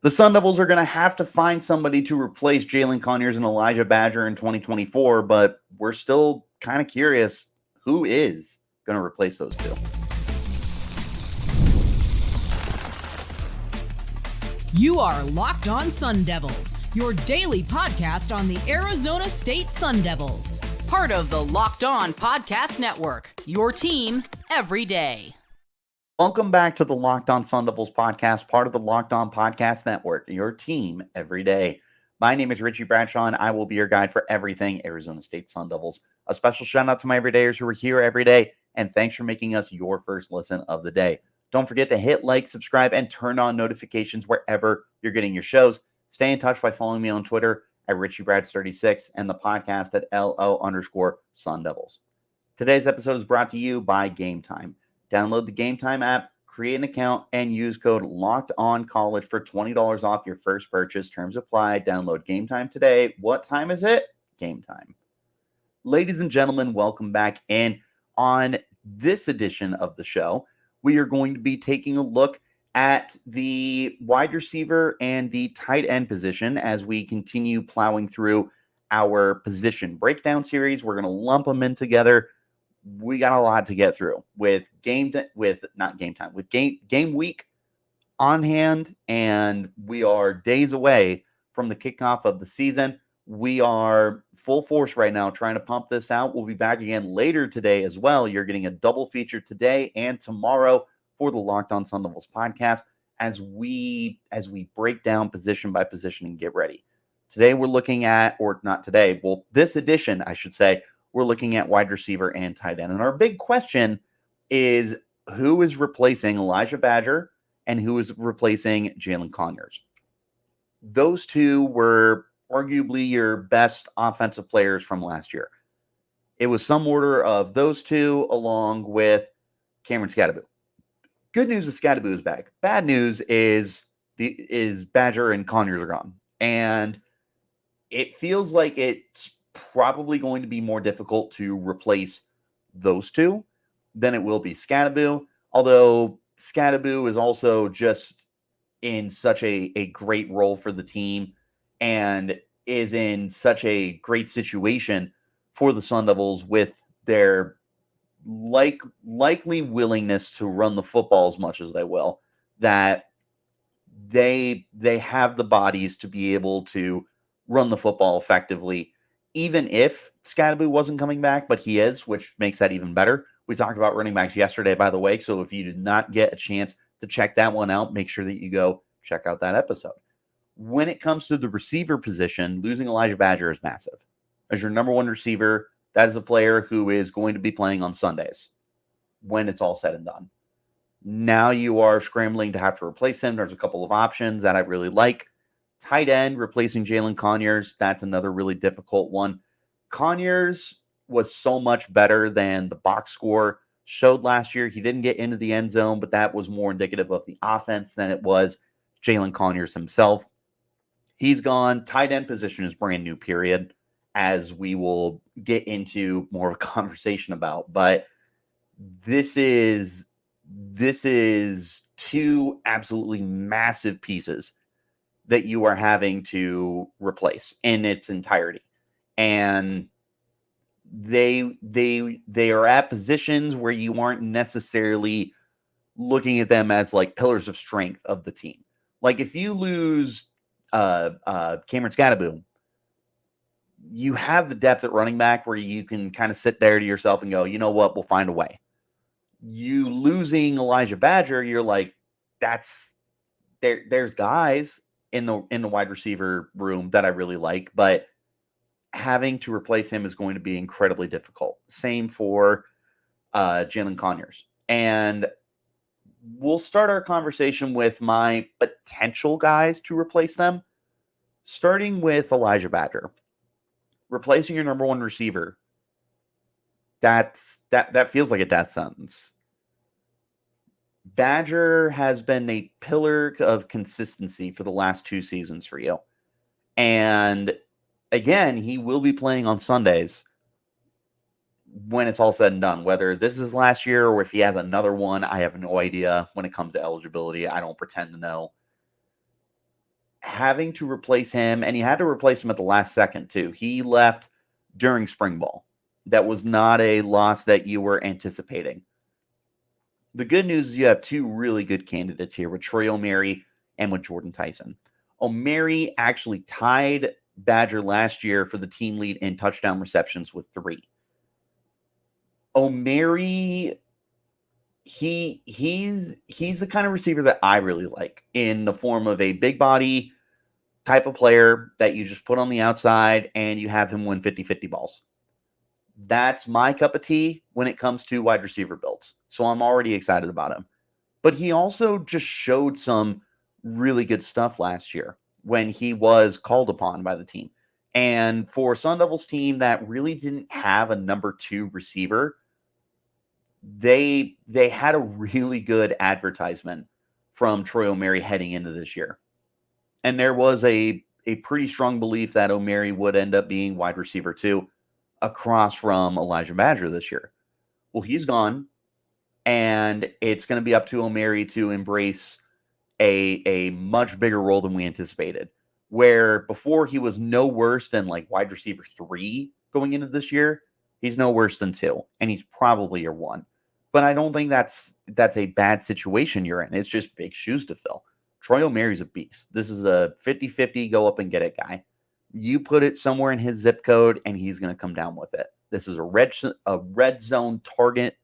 The Sun Devils are going to have to find somebody to replace Jalin Conyers and Elijhah Badger in 2024, but we're still kind of curious who is going to replace those two. You are Locked On Sun Devils, your daily podcast on the Arizona State Sun Devils. Part of the Locked On Podcast Network, your team every day. Welcome back to the Locked On Sun Devils podcast, part of the Locked On Podcast Network, your team every day. My name is Richie Bradshaw, and I will be your guide for everything Arizona State Sun Devils. A special shout out to my everydayers who are here every day, and thanks for making us your first listen of the day. Don't forget to hit like, subscribe, and turn on notifications wherever you're getting your shows. Stay in touch by following me on Twitter at RichieBrads36 and the podcast at LO_Sun Devils. Today's episode is brought to you by Game Time. Download the Game Time app, create an account, and use code LOCKEDONCollege for $20 off your first purchase. Terms apply. Download Game Time today. What time is it? Game time. Ladies and gentlemen, welcome back in. On this edition of the show, we are going to be taking a look at the wide receiver and the tight end position as we continue plowing through our position breakdown series. We're going to lump them in together. We got a lot to get through with game week on hand, and we are days away from the kickoff of the season. We are full force right now trying to pump this out. We'll be back again later today as well. You're getting a double feature today and tomorrow for the Locked On Sun Devils podcast as we break down position by position and get ready. Today we're looking at, or not today, well, this edition, I should say, we're looking at wide receiver and tight end. And our big question is who is replacing Elijhah Badger and who is replacing Jalin Conyers. Those two were arguably your best offensive players from last year. It was some order of those two along with Cameron Scadaboo. Good news is Scadaboo is back. Bad news is Badger and Conyers are gone. And it feels like it's probably going to be more difficult to replace those two than it will be Scadaboo. Although Scadaboo is also just in such a great role for the team and is in such a great situation for the Sun Devils with their likely willingness to run the football as much as they will, that they have the bodies to be able to run the football effectively, even if Scadaboo wasn't coming back, but he is, which makes that even better. We talked about running backs yesterday, by the way, so if you did not get a chance to check that one out, make sure that you go check out that episode. When it comes to the receiver position, losing Elijhah Badger is massive. As your number one receiver, that is a player who is going to be playing on Sundays when it's all said and done. Now you are scrambling to have to replace him. There's a couple of options that I really like. Tight end, replacing Jalin Conyers, that's another really difficult one. Conyers was so much better than the box score showed last year. He didn't get into the end zone, but that was more indicative of the offense than it was Jalin Conyers himself. He's gone. Tight end position is brand new, period, as we will get into more of a conversation about. But this is two absolutely massive pieces that you are having to replace in its entirety. And they are at positions where you aren't necessarily looking at them as like pillars of strength of the team. Like if you lose Cameron Scadaboo, you have the depth at running back where you can kind of sit there to yourself and go, you know what, we'll find a way. You losing Elijhah Badger, you're like, there's guys in the wide receiver room that I really like, but having to replace him is going to be incredibly difficult. Same for Jalin Conyers. And we'll start our conversation with my potential guys to replace them, starting with Elijhah Badger. Replacing your number one receiver, that feels like a death sentence. Badger has been a pillar of consistency for the last two seasons for you. And again, he will be playing on Sundays when it's all said and done. Whether this is last year or if he has another one, I have no idea when it comes to eligibility. I don't pretend to know. having to replace him, and he had to replace him at the last second too. He left during spring ball. That was not a loss that you were anticipating. The good news is you have two really good candidates here with Troy Omeire and with Jordyn Tyson. Omeire actually tied Badger last year for the team lead in touchdown receptions with 3. Omeire, he's the kind of receiver that I really like, in the form of a big body type of player that you just put on the outside and you have him win 50-50 balls. That's my cup of tea when it comes to wide receiver builds. So I'm already excited about him. But he also just showed some really good stuff last year when he was called upon by the team. And for Sun Devils team that really didn't have a number 2 receiver, they had a really good advertisement from Troy Omeire heading into this year. And there was a pretty strong belief that Omeire would end up being wide receiver 2 across from Elijhah Badger this year. Well, he's gone, and it's going to be up to Omeire to embrace a much bigger role than we anticipated. Where before he was no worse than like wide receiver 3 going into this year, he's no worse than 2, and he's probably your 1. But I don't think that's a bad situation you're in. It's just big shoes to fill. Troy Omeire's a beast. This is a 50-50 go up and get it guy. You put it somewhere in his zip code, and he's going to come down with it. This is a red zone target.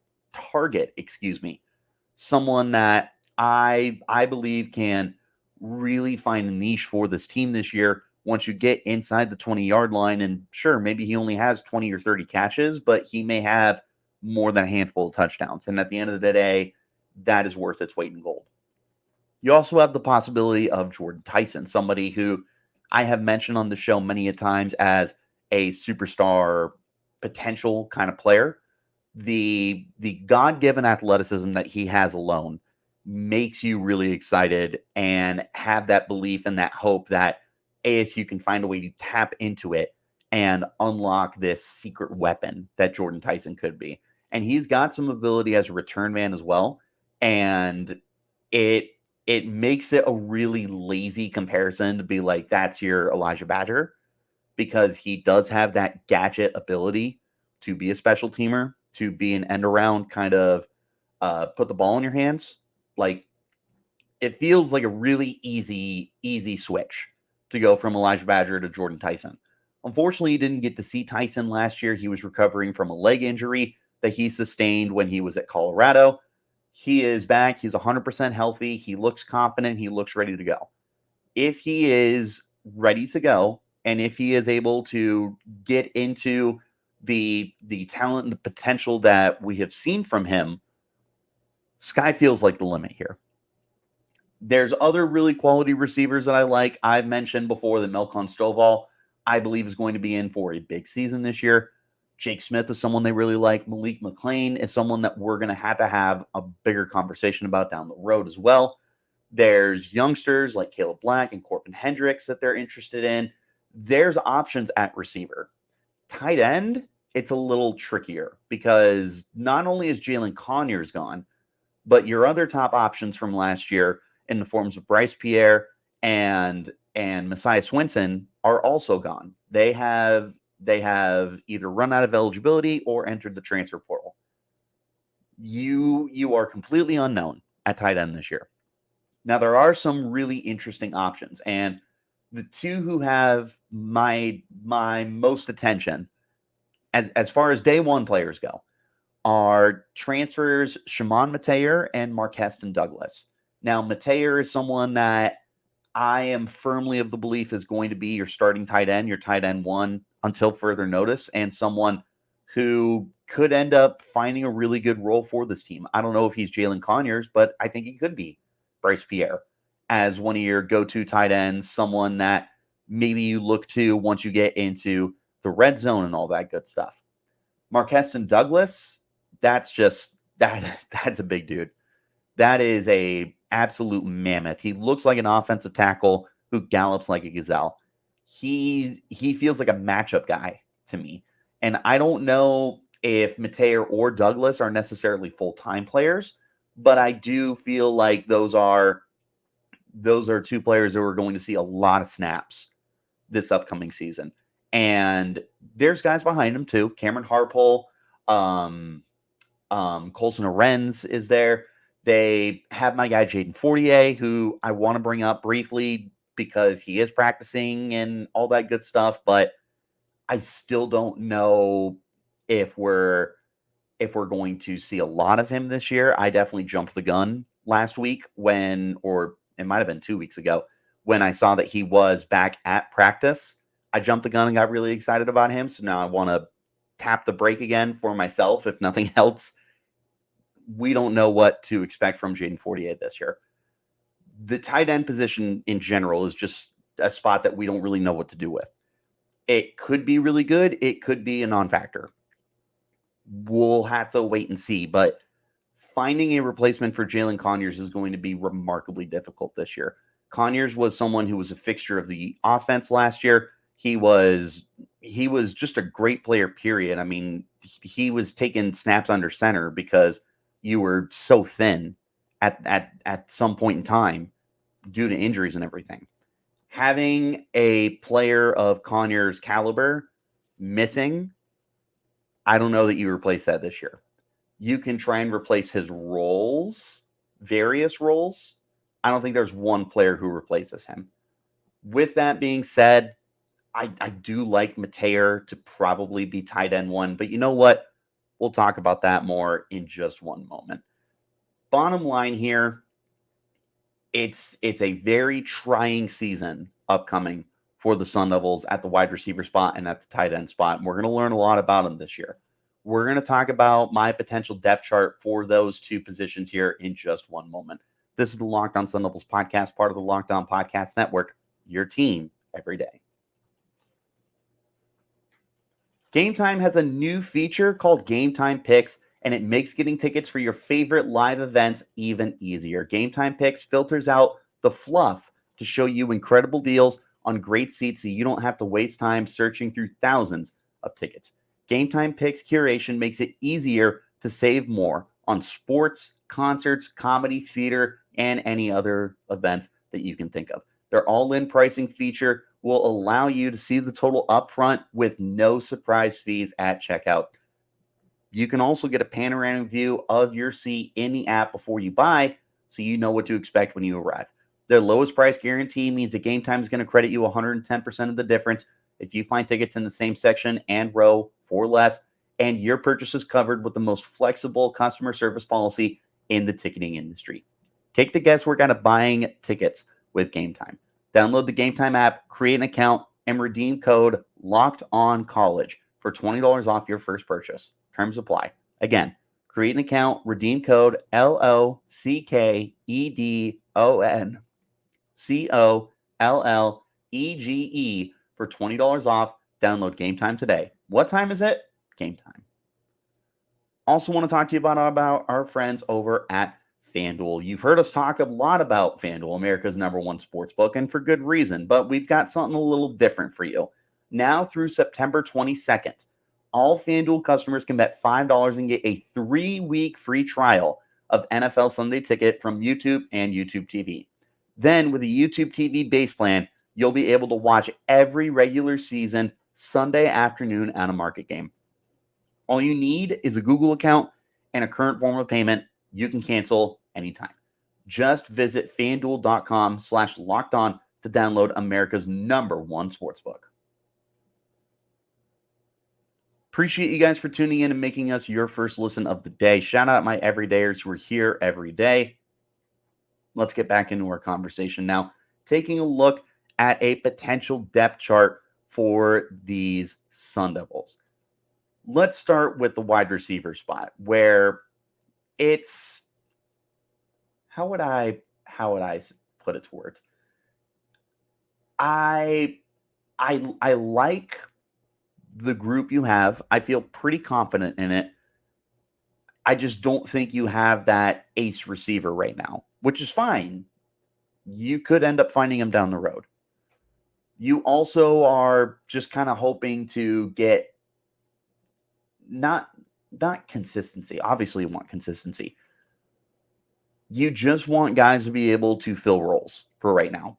Someone that I believe can really find a niche for this team this year. Once you get inside the 20-yard line, and sure, maybe he only has 20 or 30 catches, but he may have more than a handful of touchdowns. And at the end of the day, that is worth its weight in gold. You also have the possibility of Jordyn Tyson, somebody who I have mentioned on the show many a times as a superstar potential kind of player. The God-given athleticism that he has alone makes you really excited and have that belief and that hope that ASU can find a way to tap into it and unlock this secret weapon that Jordyn Tyson could be. And he's got some ability as a return man as well. And it makes it a really lazy comparison to be like, that's your Elijhah Badger, because he does have that gadget ability to be a special teamer, to be an end around kind of put the ball in your hands. Like, it feels like a really easy switch to go from Elijhah Badger to Jordyn Tyson. Unfortunately, you didn't get to see Tyson last year. He was recovering from a leg injury that he sustained when he was at Colorado. He is back. He's 100% healthy. He looks confident. He looks ready to go. If he is ready to go, and if he is able to get into the talent and the potential that we have seen from him, sky feels like the limit here. There's other really quality receivers that I like. I've mentioned before that Melkon Stovall, I believe, is going to be in for a big season this year. Jake Smith is someone they really like. Malik McLean is someone that we're going to have a bigger conversation about down the road as well. There's youngsters like Caleb Black and Corbin Hendricks that they're interested in. There's options at receiver. Tight end, it's a little trickier because not only is Jalin Conyers gone, but your other top options from last year in the forms of Bryce Pierre and Messiah Swinson are also gone. They have either run out of eligibility or entered the transfer portal. You are completely unknown at tight end this year. Now, there are some really interesting options, and the two who have my most attention as far as day one players go are transfers Chamon Metayer and Markeston Douglas. Now, Metayer is someone that I am firmly of the belief is going to be your starting tight end, your tight end 1 until further notice, and someone who could end up finding a really good role for this team. I don't know if he's Jalin Conyers, but I think he could be Bryce Pierre as one of your go-to tight ends, someone that maybe you look to once you get into the red zone and all that good stuff. Markeston Douglas, that's a big dude. That is a absolute mammoth. He looks like an offensive tackle who gallops like a gazelle. He feels like a matchup guy to me. And I don't know if Metayer or Douglas are necessarily full-time players, but I do feel like those are those are two players that we're going to see a lot of snaps this upcoming season. And there's guys behind him too. Cameron Harpole, Colson Arends is there. They have my guy Jaden Fortier, who I want to bring up briefly because he is practicing and all that good stuff, but I still don't know if we're going to see a lot of him this year. I definitely jumped the gun last week or it might have been 2 weeks ago, when I saw that he was back at practice. I jumped the gun and got really excited about him. So now I want to tap the brake again for myself, if nothing else. We don't know what to expect from Jaden Fortier this year. The tight end position in general is just a spot that we don't really know what to do with. It could be really good. It could be a non-factor. We'll have to wait and see. But finding a replacement for Jalin Conyers is going to be remarkably difficult this year. Conyers was someone who was a fixture of the offense last year. He was just a great player, period. I mean, he was taking snaps under center because you were so thin at some point in time due to injuries and everything. Having a player of Conyers' caliber missing, I don't know that you replace that this year. You can try and replace his roles, various roles. I don't think there's one player who replaces him. With that being said, I do like Metayer to probably be tight end one, but you know what? We'll talk about that more in just one moment. Bottom line here, it's a very trying season upcoming for the Sun Devils at the wide receiver spot and at the tight end spot. And we're going to learn a lot about them this year. We're going to talk about my potential depth chart for those two positions here in just one moment. This is the Locked On Sun Devils podcast, part of the Locked On Podcast Network, your team every day. Game Time has a new feature called Game Time Picks, and it makes getting tickets for your favorite live events even easier. Game Time Picks filters out the fluff to show you incredible deals on great seats so you don't have to waste time searching through thousands of tickets. Game Time Picks curation makes it easier to save more on sports, concerts, comedy, theater, and any other events that you can think of. Their all-in pricing feature will allow you to see the total upfront with no surprise fees at checkout. You can also get a panoramic view of your seat in the app before you buy, so you know what to expect when you arrive. Their lowest price guarantee means that Game Time is going to credit you 110% of the difference if you find tickets in the same section and row for less, and your purchase is covered with the most flexible customer service policy in the ticketing industry. Take the guesswork out of buying tickets with Game Time. Download the Game Time app, create an account, and redeem code LOCKEDONCollege for $20 off your first purchase. Terms apply. Again, create an account, redeem code LOCKEDONCOLLEGE for $20 off. Download Game Time today. What time is it? Game Time. Also want to talk to you about our friends over at FanDuel. You've heard us talk a lot about FanDuel, America's #1 sportsbook, and for good reason, but we've got something a little different for you. Now through September 22nd, all FanDuel customers can bet $5 and get a 3-week free trial of NFL Sunday Ticket from YouTube and YouTube TV. Then with a YouTube TV base plan, you'll be able to watch every regular season Sunday afternoon at a market game. All you need is a Google account and a current form of payment. You can cancel anytime. Just visit FanDuel.com/lockedon to download America's #1 sportsbook. Appreciate you guys for tuning in and making us your first listen of the day. Shout out my everydayers who are here every day. Let's get back into our conversation now. Taking a look at a potential depth chart for these Sun Devils. Let's start with the wide receiver spot, where it's how would I put it to words? I like the group you have. I feel pretty confident in it. I just don't think you have that ace receiver right now, which is fine. You could end up finding him down the road. You also are just kind of hoping to get not consistency. Obviously, you want consistency. You just want guys to be able to fill roles. for right now.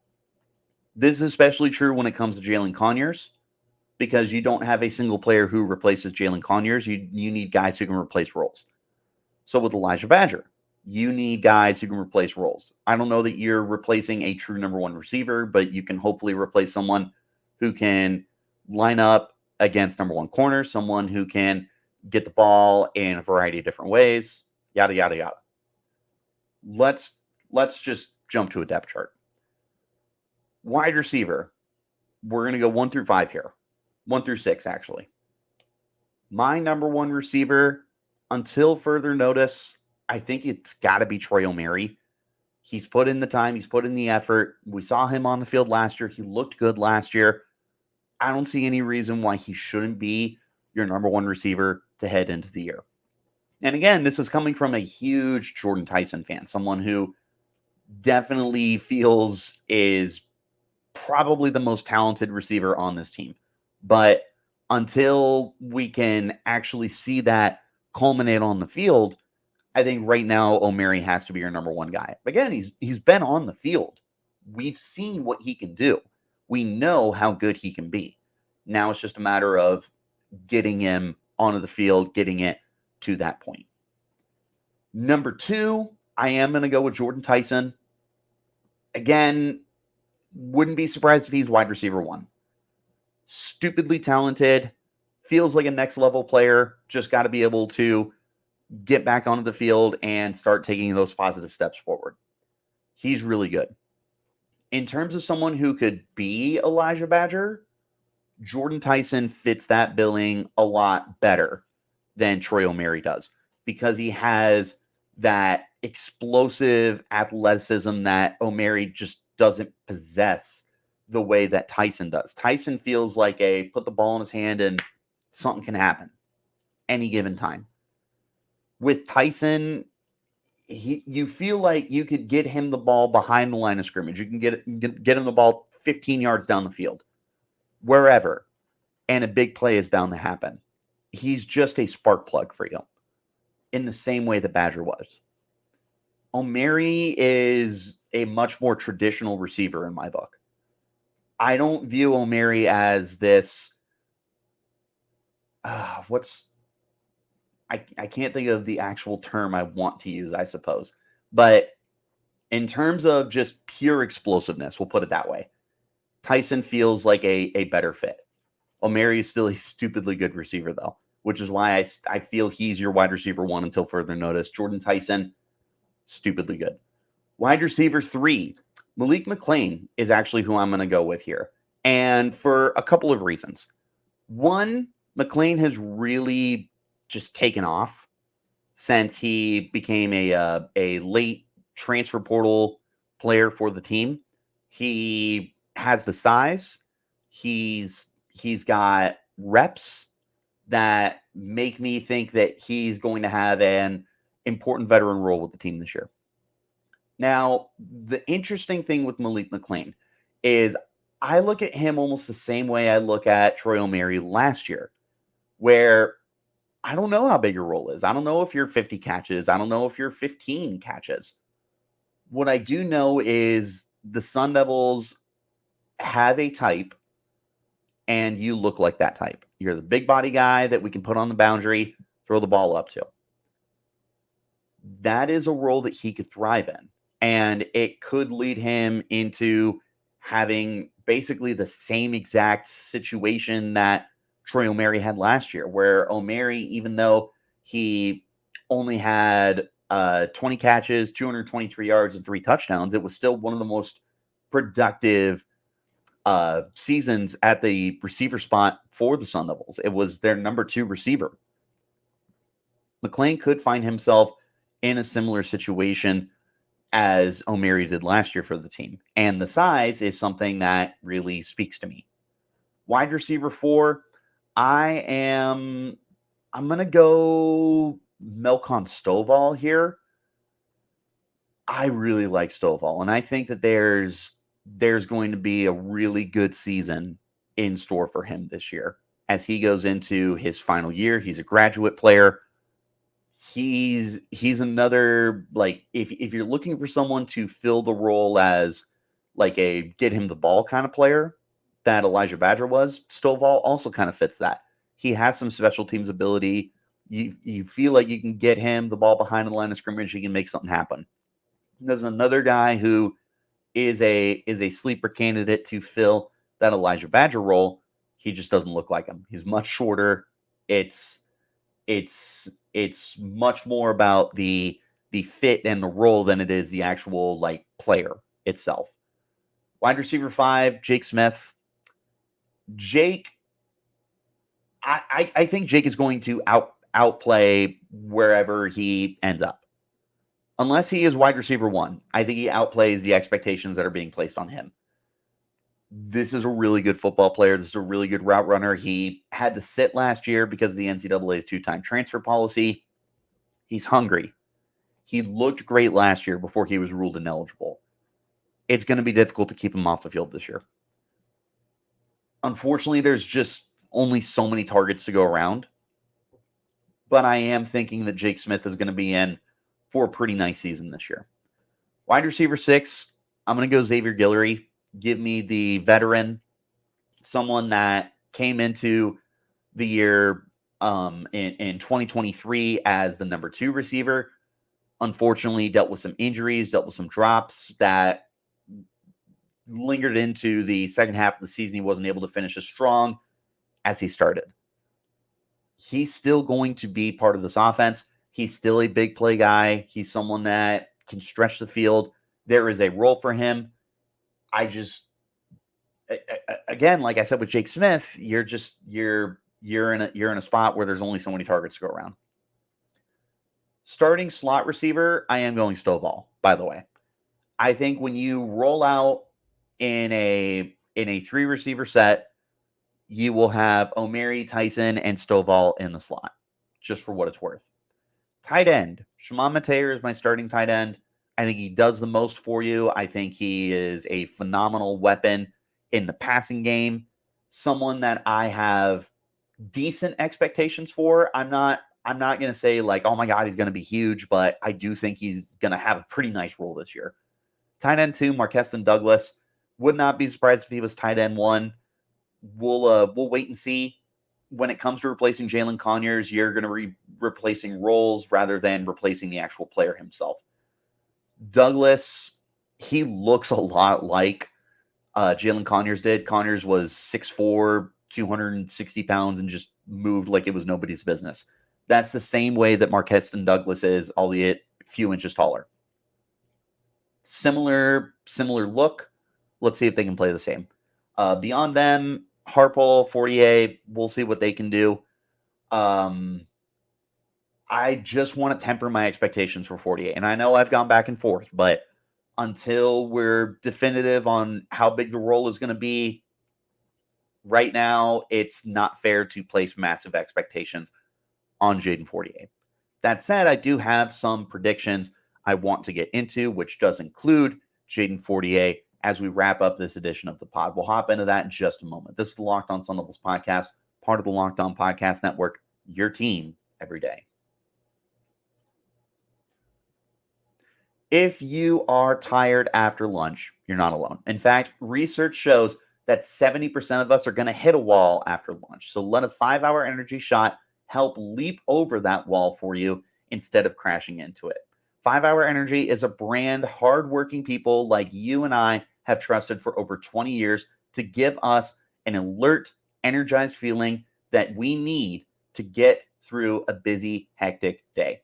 This is especially true when it comes to Jalin Conyers, because you don't have a single player who replaces Jalin Conyers. You need guys who can replace roles. So with Elijhah Badger, you need guys who can replace roles. I don't know that you're replacing a true number one receiver, but you can hopefully replace someone who can line up against number one corner, someone who can get the ball in a variety of different ways, yada, yada, yada. Let's just jump to a depth chart. Wide receiver, we're going to go 1 through 5 here. 1 through 6, actually. My number one receiver, until further notice, I think it's got to be Troy Omeire. He's put in the time. He's put in the effort. We saw him on the field last year. He looked good last year. I don't see any reason why he shouldn't be your number one receiver to head into the year. And again, this is coming from a huge Jordyn Tyson fan, someone who definitely feels is probably the most talented receiver on this team. But until we can actually see that culminate on the field, I think right now Omeire has to be your number one guy. Again, he's been on the field. We've seen what he can do. We know how good he can be. Now it's just a matter of getting him onto the field, getting it to that point. Number 2, I am going to go with Jordyn Tyson. Again, wouldn't be surprised if he's wide receiver 1. Stupidly talented, feels like a next level player, just got to be able to get back onto the field and start taking those positive steps forward. He's really good. In terms of someone who could be Elijhah Badger, Jordyn Tyson fits that billing a lot better than Troy Omeire does, because he has that explosive athleticism that Omeire just doesn't possess the way that Tyson does. Tyson feels like a put the ball in his hand and something can happen any given time. With Tyson, you feel like you could get him the ball behind the line of scrimmage. You can get him the ball 15 yards down the field, wherever, and a big play is bound to happen. He's just a spark plug for you in the same way that Badger was. Omeire is a much more traditional receiver in my book. I don't view Omeire as this. I can't think of the actual term I want to use, I suppose. But in terms of just pure explosiveness, we'll put it that way, Tyson feels like a better fit. Omeire is still a stupidly good receiver, though, which is why I feel he's your wide receiver 1 until further notice. Jordyn Tyson, stupidly good. Wide receiver 3, Malik McClain is actually who I'm going to go with here. And for a couple of reasons. One, McClain has really just taken off since he became a late transfer portal player for the team. He has the size. He's got reps that make me think that he's going to have an important veteran role with the team this year. Now, the interesting thing with Malik McClain is I look at him almost the same way I look at Troy Omeire last year, where I don't know how big your role is. I don't know if you're 50 catches. I don't know if you're 15 catches. What I do know is the Sun Devils have a type, and you look like that type. You're the big body guy that we can put on the boundary, throw the ball up to. That is a role that he could thrive in. And it could lead him into having basically the same exact situation that Troy Omeire had last year, where Omeire, even though he only had 20 catches, 223 yards, and 3 touchdowns, it was still one of the most productive seasons at the receiver spot for the Sun Devils. It was their number 2 receiver. McClain could find himself in a similar situation as Omeire did last year for the team. And the size is something that really speaks to me. Wide receiver 4, I'm going to go Melkon Stovall here. I really like Stovall, and I think that there's going to be a really good season in store for him this year as he goes into his final year. He's a graduate player. He's another, like, if you're looking for someone to fill the role as like a get him the ball kind of player that Elijah Badger was, Stovall also kind of fits that. He has some special teams ability. You feel like you can get him the ball behind the line of scrimmage, he can make something happen. There's another guy who is a sleeper candidate to fill that Elijah Badger role. He just doesn't look like him. He's much shorter. It's much more about the fit and the role than it is the actual like player itself. Wide receiver 5, Jake Smith. Jake, I think Jake is going to outplay wherever he ends up. Unless he is wide receiver 1, I think he outplays the expectations that are being placed on him. This is a really good football player. This is a really good route runner. He had to sit last year because of the NCAA's 2-time transfer policy. He's hungry. He looked great last year before he was ruled ineligible. It's going to be difficult to keep him off the field this year. Unfortunately, there's just only so many targets to go around. But I am thinking that Jake Smith is going to be in for a pretty nice season this year. Wide receiver 6, I'm going to go Xavier Guillory. Give me the veteran, someone that came into the year in 2023 as the number 2 receiver. Unfortunately, dealt with some injuries, dealt with some drops that lingered into the second half of the season. He wasn't able to finish as strong as he started. He's still going to be part of this offense. He's still a big play guy. He's someone that can stretch the field. There is a role for him. Again, like I said with Jake Smith, you're in a spot where there's only so many targets to go around. Starting slot receiver, I am going Stovall, by the way. I think when you roll out in a 3 receiver set, you will have Omeire, Tyson, and Stovall in the slot, just for what it's worth. Tight end, Chamon Metayer is my starting tight end. I think he does the most for you. I think he is a phenomenal weapon in the passing game. Someone that I have decent expectations for. I'm not going to say like, oh my God, he's going to be huge, but I do think he's going to have a pretty nice role this year. Tight end 2, Markeston Douglas. Would not be surprised if he was tight end 1. We'll wait and see. When it comes to replacing Jalin Conyers, you're going to be replacing roles rather than replacing the actual player himself. Douglas, he looks a lot like Jalin Conyers did. Conyers was 6'4", 260 pounds, and just moved like it was nobody's business. That's the same way that Markeston Douglas is, albeit a few inches taller. Similar look. Let's see if they can play the same. Beyond them, Harpole, Fortier, we'll see what they can do. I just want to temper my expectations for Fortier. And I know I've gone back and forth, but until we're definitive on how big the role is going to be, right now, it's not fair to place massive expectations on Jaden Fortier. That said, I do have some predictions I want to get into, which does include Jaden Fortier as we wrap up this edition of the pod. We'll hop into that in just a moment. This is the Locked On Sun Devils podcast, part of the Locked On Podcast Network, your team every day. If you are tired after lunch, you're not alone. In fact, research shows that 70% of us are going to hit a wall after lunch. So let a 5-hour energy shot help leap over that wall for you instead of crashing into it. 5-Hour Energy is a brand hardworking people like you and I have trusted for over 20 years to give us an alert, energized feeling that we need to get through a busy, hectic day.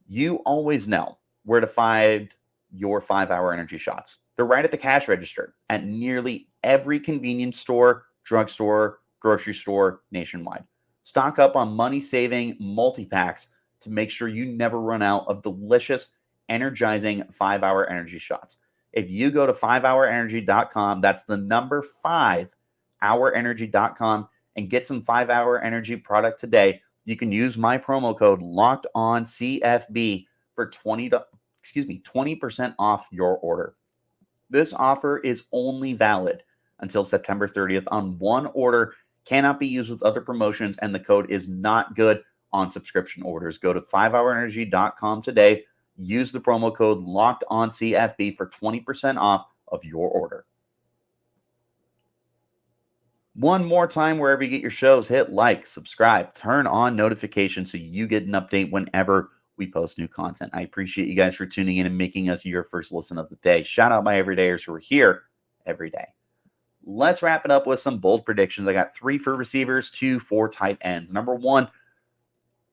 You always know where to find your 5-Hour Energy shots. They're right at the cash register at nearly every convenience store, drugstore, grocery store nationwide. Stock up on money-saving multi-packs to make sure you never run out of delicious, energizing 5-Hour Energy shots. If you go to 5hourenergy.com, that's the number 5hourenergy.com, and get some 5-Hour Energy product today, you can use my promo code LOCKEDONCFB for 20% off your order. This offer is only valid until September 30th on one order, cannot be used with other promotions, and the code is not good on subscription orders. Go to 5hourenergy.com today. Use the promo code LOCKEDONCFB for 20% off of your order. One more time, wherever you get your shows, hit like, subscribe, turn on notifications so you get an update whenever we post new content. I appreciate you guys for tuning in and making us your first listen of the day. Shout out my everydayers who are here every day. Let's wrap it up with some bold predictions. I got 3 for receivers, 2 for tight ends. Number 1,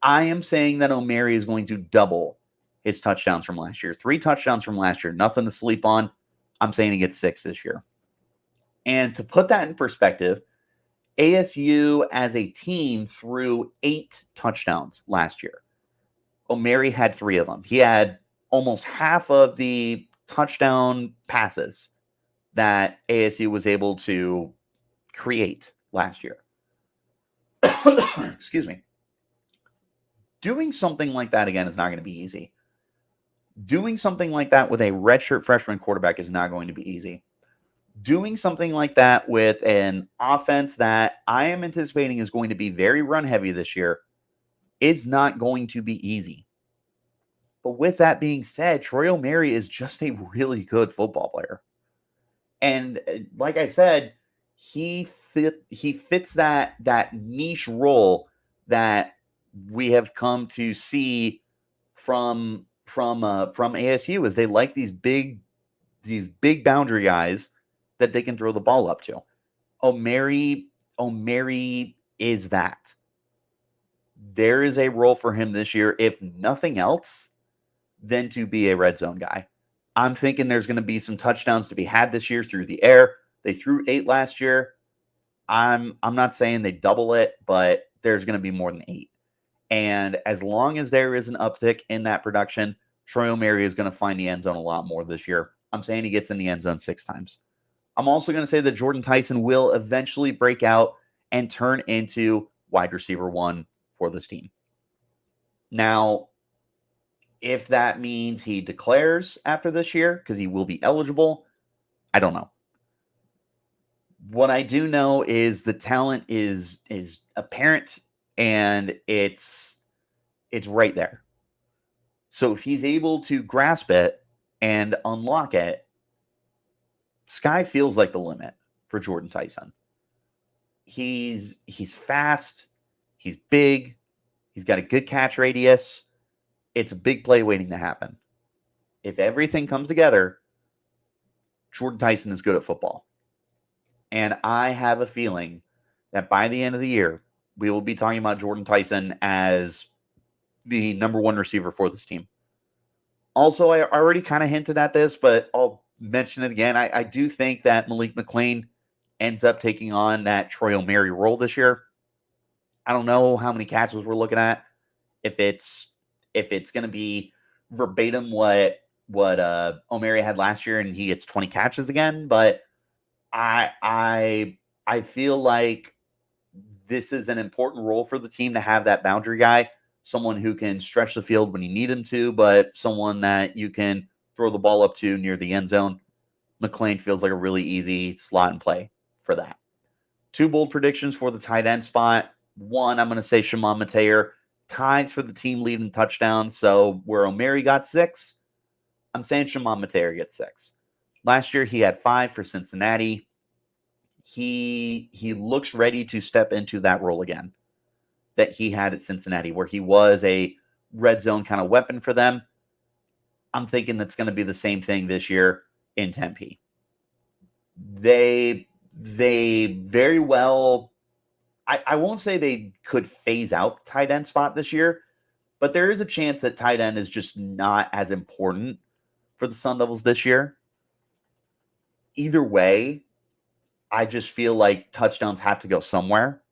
I am saying that Omeire is going to double his touchdowns from last year. 3 touchdowns from last year, nothing to sleep on. I'm saying he gets 6 this year. And to put that in perspective, ASU as a team threw 8 touchdowns last year. Omeire had 3 of them. He had almost half of the touchdown passes that ASU was able to create last year. Excuse me. Doing something like that again is not going to be easy. Doing something like that with a redshirt freshman quarterback is not going to be easy. Doing something like that with an offense that I am anticipating is going to be very run heavy this year is not going to be easy. But with that being said, Troy Omeire is just a really good football player. And like I said, he fits that niche role that we have come to see from ASU, is they like these big boundary guys that they can throw the ball up to. Omeire is that. There is a role for him this year, if nothing else, than to be a red zone guy. I'm thinking there's going to be some touchdowns to be had this year through the air. They threw 8 last year. I'm not saying they double it, but there's going to be more than 8. And as long as there is an uptick in that production, Troy Omeire is going to find the end zone a lot more this year. I'm saying he gets in the end zone 6 times. I'm also going to say that Jordyn Tyson will eventually break out and turn into wide receiver 1 for this team. Now, if that means he declares after this year, because he will be eligible, I don't know. What I do know is the talent is apparent, and it's right there. So if he's able to grasp it and unlock it, sky feels like the limit for Jordyn Tyson. He's fast, he's big, he's got a good catch radius. It's a big play waiting to happen. If everything comes together, Jordyn Tyson is good at football. And I have a feeling that by the end of the year, we will be talking about Jordyn Tyson as the number 1 receiver for this team. Also, I already kind of hinted at this, but I'll mention it again. I do think that Malik McLean ends up taking on that Troy Omeire role this year. I don't know how many catches we're looking at. If it's going to be verbatim what Omeire had last year and he gets 20 catches again, but I feel like this is an important role for the team to have that boundary guy, someone who can stretch the field when you need him to, but someone that you can throw the ball up to near the end zone. McLean feels like a really easy slot and play for that. 2 bold predictions for the tight end spot. 1, I'm going to say Chamon Metayer ties for the team lead in touchdowns. So where Omeire got 6, I'm saying Chamon Metayer gets 6. Last year, he had 5 for Cincinnati. He looks ready to step into that role again that he had at Cincinnati, where he was a red zone kind of weapon for them. I'm thinking that's going to be the same thing this year in Tempe. They very well, I won't say they could phase out the tight end spot this year, but there is a chance that tight end is just not as important for the Sun Devils this year. Either way, I just feel like touchdowns have to go somewhere.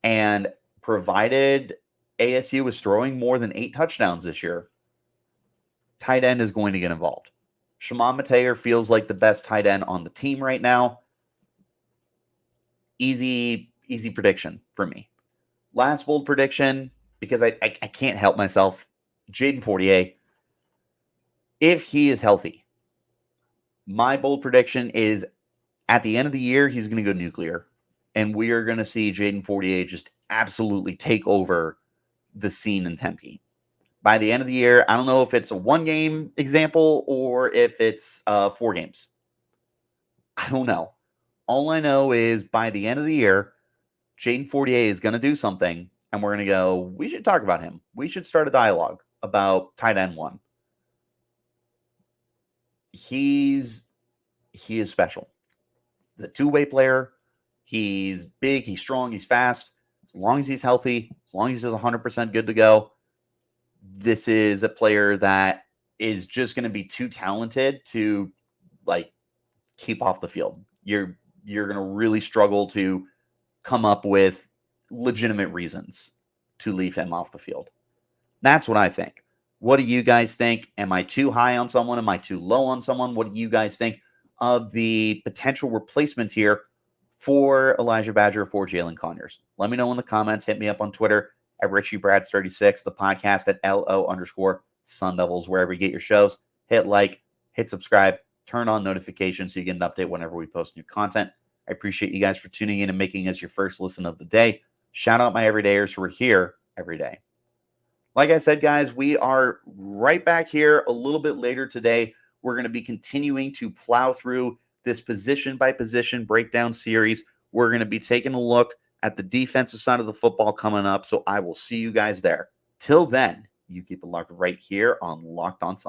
And provided ASU is throwing more than 8 touchdowns this year, tight end is going to get involved. Chamon Metayer feels like the best tight end on the team right now. Easy prediction for me. Last bold prediction, because I can't help myself. Jaden Fortier, if he is healthy, my bold prediction is at the end of the year, he's going to go nuclear. And we are going to see Jaden Fortier just absolutely take over the scene in Tempe. By the end of the year, I don't know if it's a 1-game example or if it's 4 games. I don't know. All I know is by the end of the year, Jaden Fortier is going to do something, and we're going to go, we should talk about him. We should start a dialogue about tight end one. He is special. He's a two-way player. He's big, he's strong, he's fast. As long as he's healthy, as long as he's 100% good to go, this is a player that is just going to be too talented to like keep off the field. You're going to really struggle to come up with legitimate reasons to leave him off the field. That's what I think. What do you guys think? Am I too high on someone? Am I too low on someone? What do you guys think of the potential replacements here for Elijhah Badger, for Jalin Conyers? Let me know in the comments. Hit me up on Twitter at Richie Brads36, the podcast at LO_Sun Devils, wherever you get your shows. Hit like, hit subscribe, turn on notifications so you get an update whenever we post new content. I appreciate you guys for tuning in and making us your first listen of the day. Shout out my everydayers who are here every day. Like I said, guys, we are right back here a little bit later today. We're going to be continuing to plow through this position-by-position breakdown series. We're going to be taking a look at the defensive side of the football coming up, so I will see you guys there. Till then, you keep it locked right here on Locked On Sun.